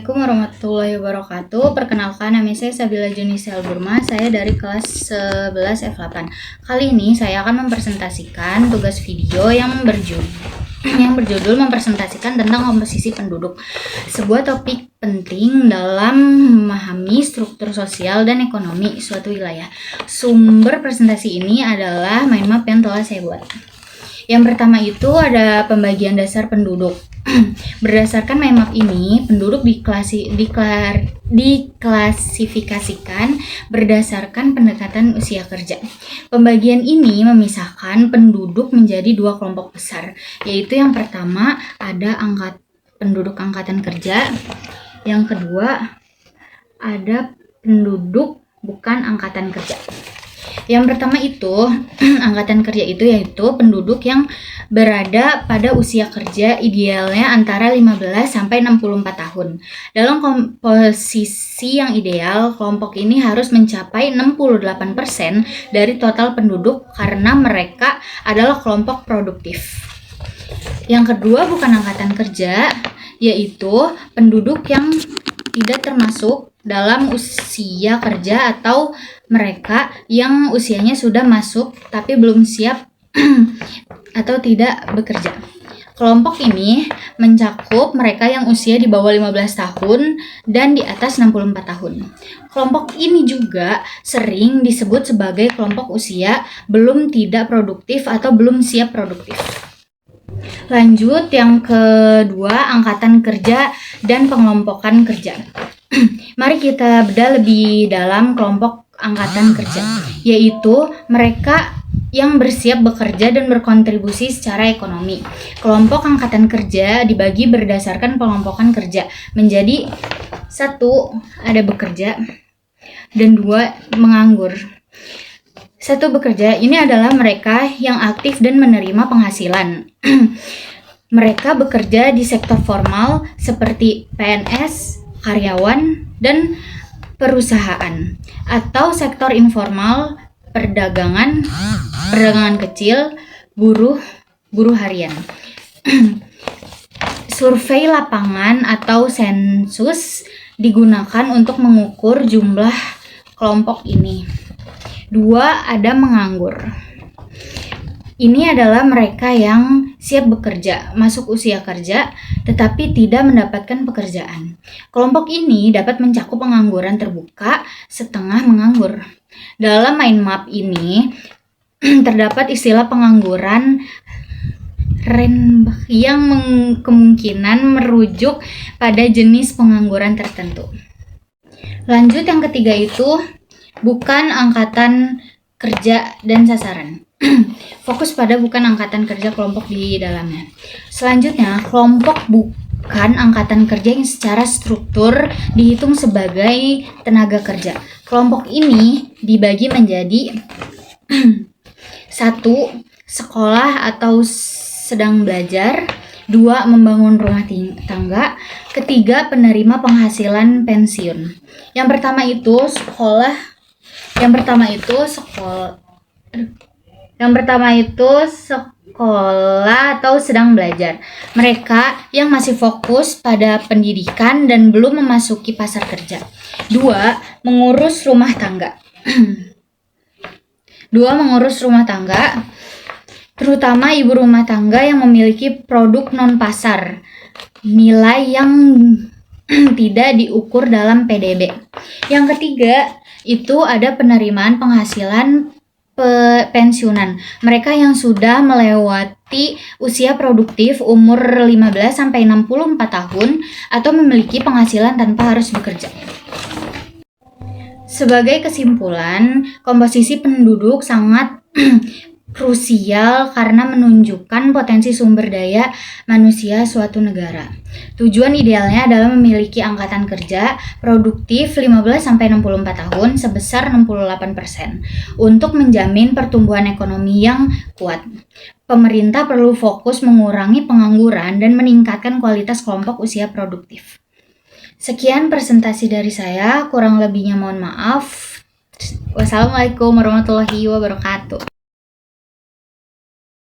Assalamualaikum warahmatullahi wabarakatuh. Perkenalkan, nama saya Sabila Junisel Burma. Saya dari kelas 11 F8. Kali ini saya akan mempresentasikan tugas video yang berjudul mempresentasikan tentang komposisi penduduk. Sebuah topik penting dalam memahami struktur sosial dan ekonomi suatu wilayah. Sumber presentasi ini adalah mind map yang telah saya buat. Yang pertama itu ada pembagian dasar penduduk. Berdasarkan mind map ini, penduduk diklasifikasikan berdasarkan pendekatan usia kerja. Pembagian ini memisahkan penduduk menjadi dua kelompok besar, yaitu yang pertama ada penduduk angkatan kerja, yang kedua ada penduduk bukan angkatan kerja. Yang pertama itu, angkatan kerja itu yaitu penduduk yang berada pada usia kerja idealnya antara 15 sampai 64 tahun. Dalam komposisi yang ideal, kelompok ini harus mencapai 68% dari total penduduk karena mereka adalah kelompok produktif. Yang kedua bukan angkatan kerja, yaitu penduduk yang tidak termasuk dalam usia kerja atau mereka yang usianya sudah masuk tapi belum siap atau tidak bekerja. Kelompok ini mencakup mereka yang usia di bawah 15 tahun dan di atas 64 tahun. Kelompok ini juga sering disebut sebagai kelompok usia belum tidak produktif atau belum siap produktif. Lanjut, yang kedua, angkatan kerja dan pengelompokan kerja. Mari kita bedah lebih dalam kelompok angkatan kerja, yaitu mereka yang bersiap bekerja dan berkontribusi secara ekonomi. Kelompok angkatan kerja dibagi berdasarkan pengelompokan kerja menjadi 1. Ada bekerja dan 2. Menganggur. 1. Bekerja, ini adalah mereka yang aktif dan menerima penghasilan. Mereka bekerja di sektor formal seperti PNS, karyawan, dan perusahaan, atau sektor informal, perdagangan kecil, buruh harian. Survei lapangan atau sensus digunakan untuk mengukur jumlah kelompok ini. 2. Ada menganggur. Ini adalah mereka yang siap bekerja, masuk usia kerja, tetapi tidak mendapatkan pekerjaan. Kelompok ini dapat mencakup pengangguran terbuka, setengah menganggur. Dalam mind map ini terdapat istilah pengangguran yang kemungkinan merujuk pada jenis pengangguran tertentu. Lanjut, yang ketiga itu bukan angkatan kerja dan sasaran. Fokus pada bukan angkatan kerja kelompok di dalamnya. Selanjutnya, kelompok bukan angkatan kerja yang secara struktur dihitung sebagai tenaga kerja. Kelompok ini dibagi menjadi 1. Sekolah atau sedang belajar. 2. Membangun rumah tangga. 3. Penerima penghasilan pensiun. Yang pertama itu sekolah atau sedang belajar. Mereka yang masih fokus pada pendidikan dan belum memasuki pasar kerja. 2. Mengurus rumah tangga. 2. Mengurus rumah tangga, terutama ibu rumah tangga yang memiliki produk non-pasar, nilai yang tidak diukur dalam PDB. Yang ketiga, itu ada penerimaan penghasilan pensiunan. Mereka yang sudah melewati usia produktif umur 15 sampai 64 tahun atau memiliki penghasilan tanpa harus bekerja. Sebagai kesimpulan, komposisi penduduk sangat krusial karena menunjukkan potensi sumber daya manusia suatu negara. Tujuan idealnya adalah memiliki angkatan kerja produktif 15-64 tahun sebesar 68% untuk menjamin pertumbuhan ekonomi yang kuat. Pemerintah perlu fokus mengurangi pengangguran dan meningkatkan kualitas kelompok usia produktif. Sekian presentasi dari saya, kurang lebihnya mohon maaf. Wassalamualaikum warahmatullahi wabarakatuh.